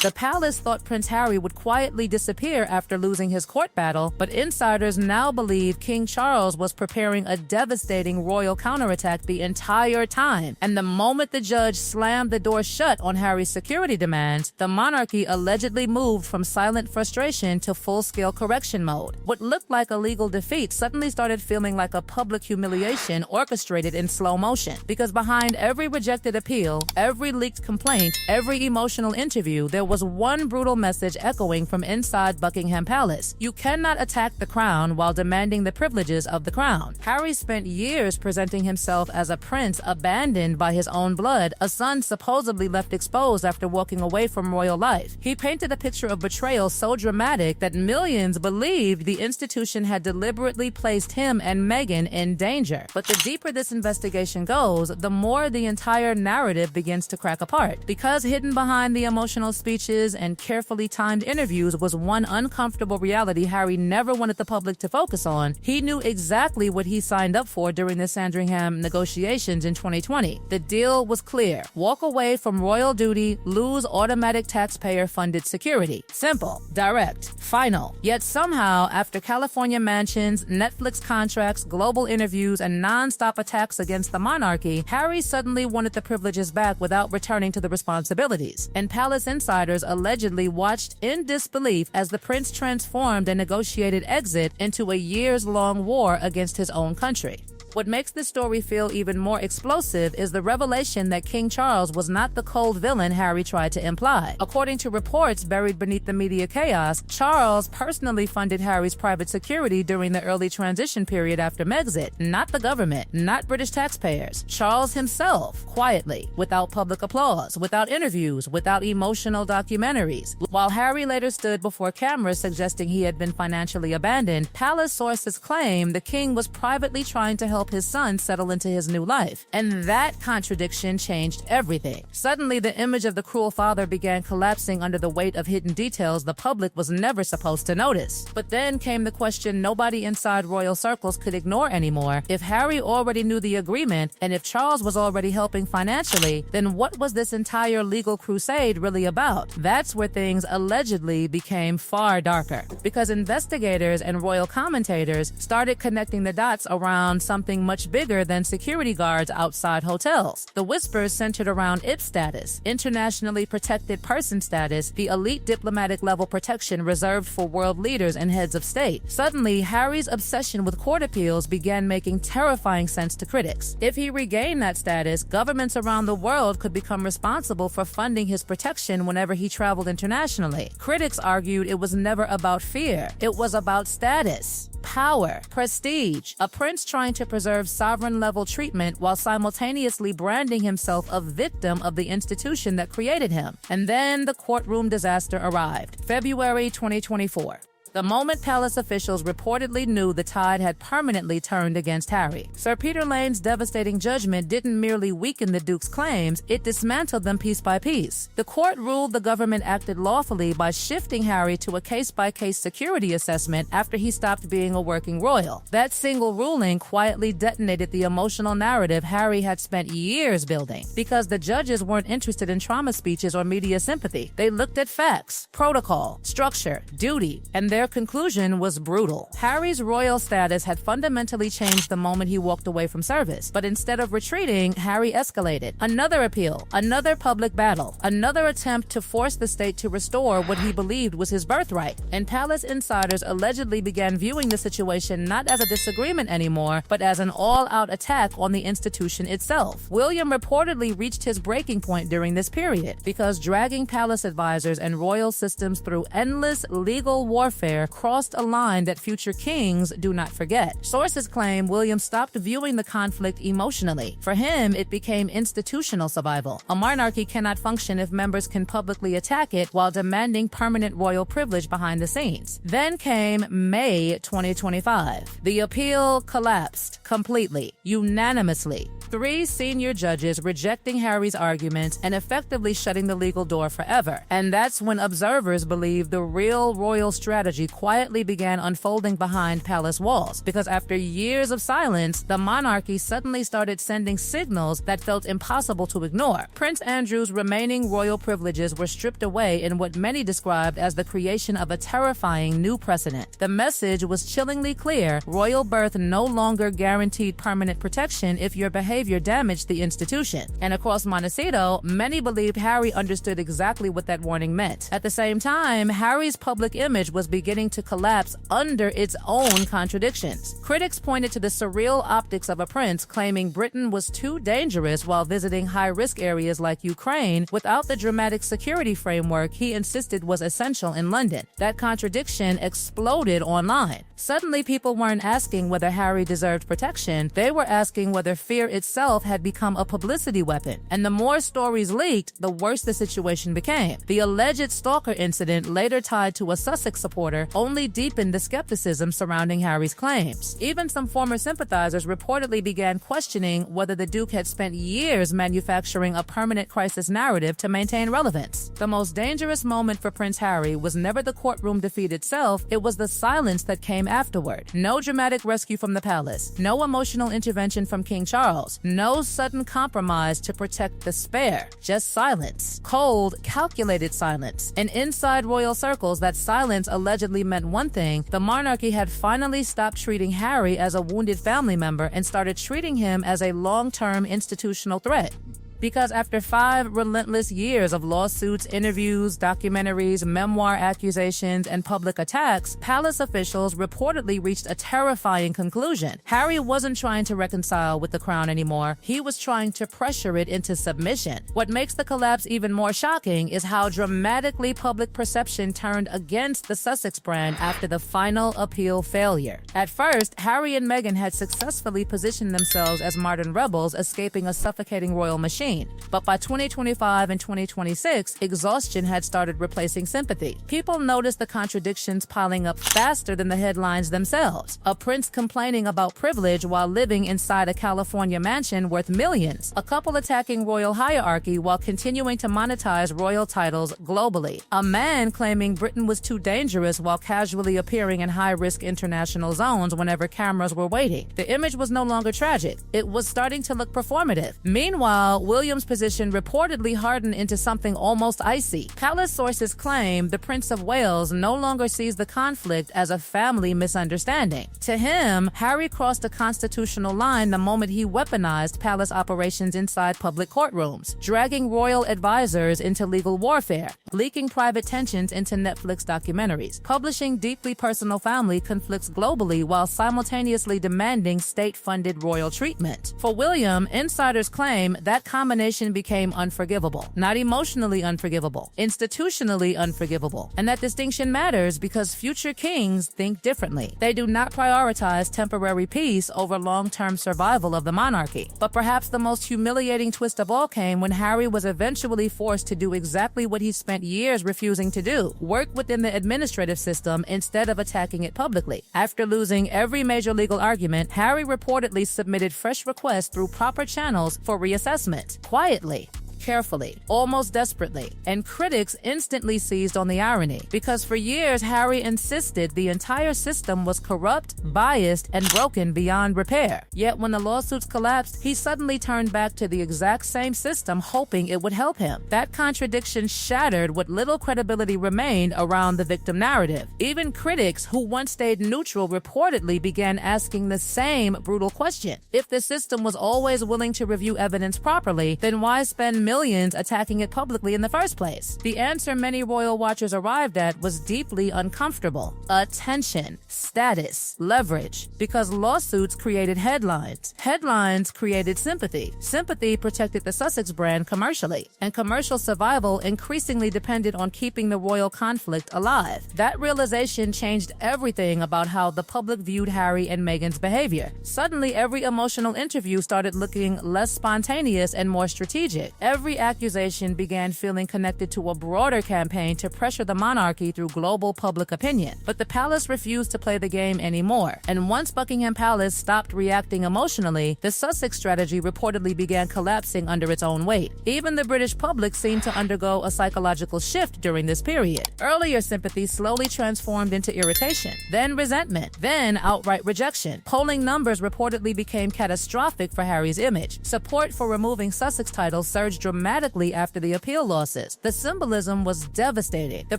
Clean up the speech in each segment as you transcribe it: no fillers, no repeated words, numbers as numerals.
The palace thought Prince Harry would quietly disappear after losing his court battle, but insiders now believe King Charles was preparing a devastating royal counterattack the entire time. And the moment the judge slammed the door shut on Harry's security demands, the monarchy allegedly moved from silent frustration to full-scale correction mode. What looked like a legal defeat suddenly started feeling like a public humiliation orchestrated in slow motion. Because behind every rejected appeal, every leaked complaint, every emotional interview, there was one brutal message echoing from inside Buckingham Palace: you cannot attack the crown while demanding the privileges of the crown. Harry spent years presenting himself as a prince abandoned by his own blood, a son supposedly left exposed after walking away from royal life. He painted a picture of betrayal so dramatic that millions believed the institution had deliberately placed him and Meghan in danger. But the deeper this investigation goes, the more the entire narrative begins to crack apart. Because hidden behind the emotional speeches and carefully timed interviews was one uncomfortable reality Harry never wanted the public to focus on, he knew exactly what he signed up for during the Sandringham negotiations in 2020. The deal was clear: walk away from royal duty, lose automatic taxpayer-funded security. Simple, direct, final. Yet somehow, after California mansions, Netflix contracts, global interviews, and non-stop attacks against the monarchy, Harry suddenly wanted the privileges back without returning to the responsibilities. And palace insiders allegedly watched in disbelief as the prince transformed a negotiated exit into a years-long war against his own country. What makes this story feel even more explosive is the revelation that King Charles was not the cold villain Harry tried to imply. According to reports buried beneath the media chaos, Charles personally funded Harry's private security during the early transition period after Megxit. Not the government, not British taxpayers. Charles himself, quietly, without public applause, without interviews, without emotional documentaries. While Harry later stood before cameras suggesting he had been financially abandoned, palace sources claim the king was privately trying to help his son settle into his new life. And that contradiction changed everything. Suddenly, the image of the cruel father began collapsing under the weight of hidden details the public was never supposed to notice. But then came the question nobody inside royal circles could ignore anymore. If Harry already knew the agreement, and if Charles was already helping financially, then what was this entire legal crusade really about? That's where things allegedly became far darker. Because investigators and royal commentators started connecting the dots around something much bigger than security guards outside hotels. The whispers centered around IP status, internationally protected person status, the elite diplomatic level protection reserved for world leaders and heads of state. Suddenly, Harry's obsession with court appeals began making terrifying sense to critics. If he regained that status, governments around the world could become responsible for funding his protection whenever he traveled internationally. Critics argued it was never about fear. It was about status, power, prestige, a prince trying to preserve sovereign-level treatment while simultaneously branding himself a victim of the institution that created him. And then the courtroom disaster arrived, February 2024. The moment palace officials reportedly knew the tide had permanently turned against Harry. Sir Peter Lane's devastating judgment didn't merely weaken the Duke's claims, it dismantled them piece by piece. The court ruled the government acted lawfully by shifting Harry to a case-by-case security assessment after he stopped being a working royal. That single ruling quietly detonated the emotional narrative Harry had spent years building. Because the judges weren't interested in trauma speeches or media sympathy. They looked at facts, protocol, structure, duty, and their conclusion was brutal. Harry's royal status had fundamentally changed the moment he walked away from service. But instead of retreating, Harry escalated. Another appeal, another public battle, another attempt to force the state to restore what he believed was his birthright. And palace insiders allegedly began viewing the situation not as a disagreement anymore, but as an all-out attack on the institution itself. William reportedly reached his breaking point during this period, because dragging palace advisors and royal systems through endless legal warfare crossed a line that future kings do not forget. Sources claim William stopped viewing the conflict emotionally. For him, it became institutional survival. A monarchy cannot function if members can publicly attack it while demanding permanent royal privilege behind the scenes. Then came May 2025. The appeal collapsed completely, unanimously. 3 senior judges rejecting Harry's arguments and effectively shutting the legal door forever. And that's when observers believe the real royal strategy strategy quietly began unfolding behind palace walls, because after years of silence, the monarchy suddenly started sending signals that felt impossible to ignore. Prince Andrew's remaining royal privileges were stripped away in what many described as the creation of a terrifying new precedent. The message was chillingly clear: royal birth no longer guaranteed permanent protection if your behavior damaged the institution. And across Montecito, many believed Harry understood exactly what that warning meant. At the same time, Harry's public image was beginning to collapse under its own contradictions. Critics pointed to the surreal optics of a prince claiming Britain was too dangerous while visiting high-risk areas like Ukraine without the dramatic security framework he insisted was essential in London. That contradiction exploded online. Suddenly, people weren't asking whether Harry deserved protection, they were asking whether fear itself had become a publicity weapon. And the more stories leaked, the worse the situation became. The alleged stalker incident, later tied to a Sussex supporter, only deepened the skepticism surrounding Harry's claims. Even some former sympathizers reportedly began questioning whether the Duke had spent years manufacturing a permanent crisis narrative to maintain relevance. The most dangerous moment for Prince Harry was never the courtroom defeat itself, it was the silence that came afterward. No dramatic rescue from the palace, no emotional intervention from King Charles, no sudden compromise to protect the spare, just silence. Cold, calculated silence. And inside royal circles, that silence allegedly meant one thing: the monarchy had finally stopped treating Harry as a wounded family member and started treating him as a long-term institutional threat. Because after 5 relentless years of lawsuits, interviews, documentaries, memoir accusations, and public attacks, palace officials reportedly reached a terrifying conclusion. Harry wasn't trying to reconcile with the crown anymore. He was trying to pressure it into submission. What makes the collapse even more shocking is how dramatically public perception turned against the Sussex brand after the final appeal failure. At first, Harry and Meghan had successfully positioned themselves as modern rebels escaping a suffocating royal machine. But by 2025 and 2026, exhaustion had started replacing sympathy. People noticed the contradictions piling up faster than the headlines themselves. A prince complaining about privilege while living inside a California mansion worth millions. A couple attacking royal hierarchy while continuing to monetize royal titles globally. A man claiming Britain was too dangerous while casually appearing in high-risk international zones whenever cameras were waiting. The image was no longer tragic. It was starting to look performative. Meanwhile, William's position reportedly hardened into something almost icy. Palace sources claim the Prince of Wales no longer sees the conflict as a family misunderstanding. To him, Harry crossed a constitutional line the moment he weaponized palace operations inside public courtrooms, dragging royal advisors into legal warfare, leaking private tensions into Netflix documentaries, publishing deeply personal family conflicts globally while simultaneously demanding state-funded royal treatment. For William, insiders claim that combination became unforgivable. Not emotionally unforgivable, institutionally unforgivable. And that distinction matters because future kings think differently. They do not prioritize temporary peace over long-term survival of the monarchy. But perhaps the most humiliating twist of all came when Harry was eventually forced to do exactly what he spent years refusing to do: work within the administrative system instead of attacking it publicly. After losing every major legal argument, Harry reportedly submitted fresh requests through proper channels for reassessment. Quietly, carefully, almost desperately, and critics instantly seized on the irony, because for years Harry insisted the entire system was corrupt, biased, and broken beyond repair. Yet when the lawsuits collapsed, he suddenly turned back to the exact same system, hoping it would help him. That contradiction shattered what little credibility remained around the victim narrative. Even critics who once stayed neutral reportedly began asking the same brutal question: if the system was always willing to review evidence properly, then why spend millions attacking it publicly in the first place? The answer many royal watchers arrived at was deeply uncomfortable: attention, status, leverage. Because lawsuits created headlines. Headlines created sympathy. Sympathy protected the Sussex brand commercially. And commercial survival increasingly depended on keeping the royal conflict alive. That realization changed everything about how the public viewed Harry and Meghan's behavior. Suddenly, every emotional interview started looking less spontaneous and more strategic. every accusation began feeling connected to a broader campaign to pressure the monarchy through global public opinion. But the palace refused to play the game anymore, and once Buckingham Palace stopped reacting emotionally, the Sussex strategy reportedly began collapsing under its own weight. Even the British public seemed to undergo a psychological shift during this period. Earlier sympathy slowly transformed into irritation, then resentment, then outright rejection. Polling numbers reportedly became catastrophic for Harry's image. Support for removing Sussex titles surged dramatically after the appeal losses. The symbolism was devastating. The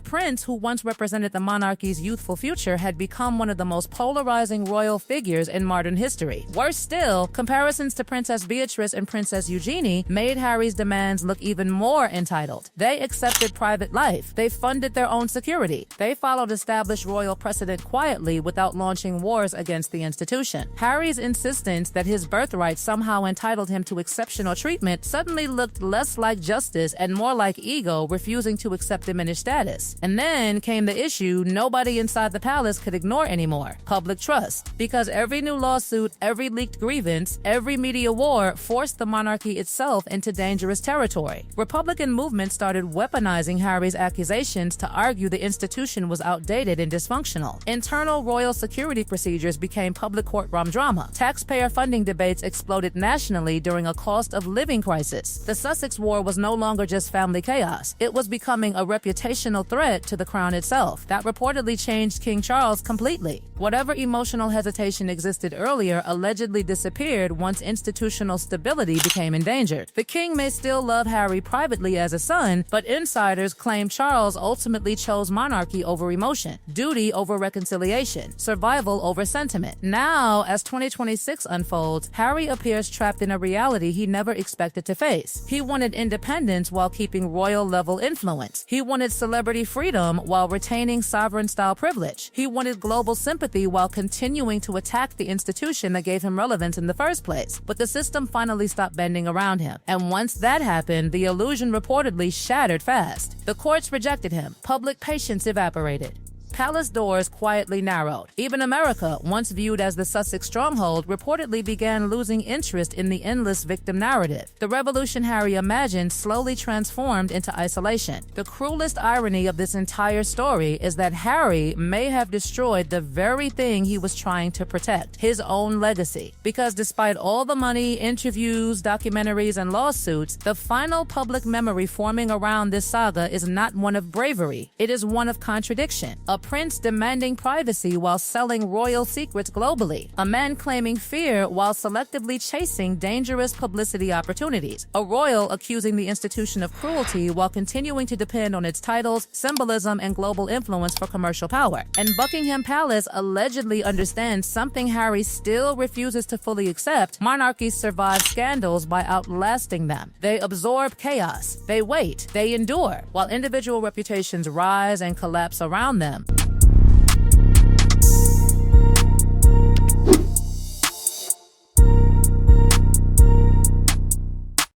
prince, who once represented the monarchy's youthful future, had become one of the most polarizing royal figures in modern history. Worse still, comparisons to Princess Beatrice and Princess Eugenie made Harry's demands look even more entitled. They accepted private life. They funded their own security. They followed established royal precedent quietly without launching wars against the institution. Harry's insistence that his birthright somehow entitled him to exceptional treatment suddenly looked less like justice and more like ego refusing to accept diminished status. And then came the issue nobody inside the palace could ignore anymore: public trust. Because every new lawsuit, every leaked grievance, every media war forced the monarchy itself into dangerous territory. Republican movements started weaponizing Harry's accusations to argue the institution was outdated and dysfunctional. Internal royal security procedures became public courtroom drama. Taxpayer funding debates exploded nationally during a cost of living crisis. The Sussex War was no longer just family chaos. It was becoming a reputational threat to the crown itself. That reportedly changed King Charles completely. Whatever emotional hesitation existed earlier allegedly disappeared once institutional stability became endangered. The king may still love Harry privately as a son, but insiders claim Charles ultimately chose monarchy over emotion, duty over reconciliation, survival over sentiment. Now, as 2026 unfolds, Harry appears trapped in a reality he never expected to face. He wanted independence while keeping royal-level influence. He wanted celebrity freedom while retaining sovereign-style privilege. He wanted global sympathy while continuing to attack the institution that gave him relevance in the first place. But the system finally stopped bending around him. And once that happened, the illusion reportedly shattered fast. The courts rejected him. Public patience evaporated. Palace doors quietly narrowed. Even America, once viewed as the Sussex stronghold, reportedly began losing interest in the endless victim narrative. The revolution Harry imagined slowly transformed into isolation. The cruelest irony of this entire story is that Harry may have destroyed the very thing he was trying to protect: his own legacy. Because despite all the money, interviews, documentaries, and lawsuits, the final public memory forming around this saga is not one of bravery. It is one of contradiction. A prince demanding privacy while selling royal secrets globally. A man claiming fear while selectively chasing dangerous publicity opportunities. A royal accusing the institution of cruelty while continuing to depend on its titles, symbolism, and global influence for commercial power. And Buckingham Palace allegedly understands something Harry still refuses to fully accept: monarchies survive scandals by outlasting them. They absorb chaos. They wait. They endure. While individual reputations rise and collapse around them,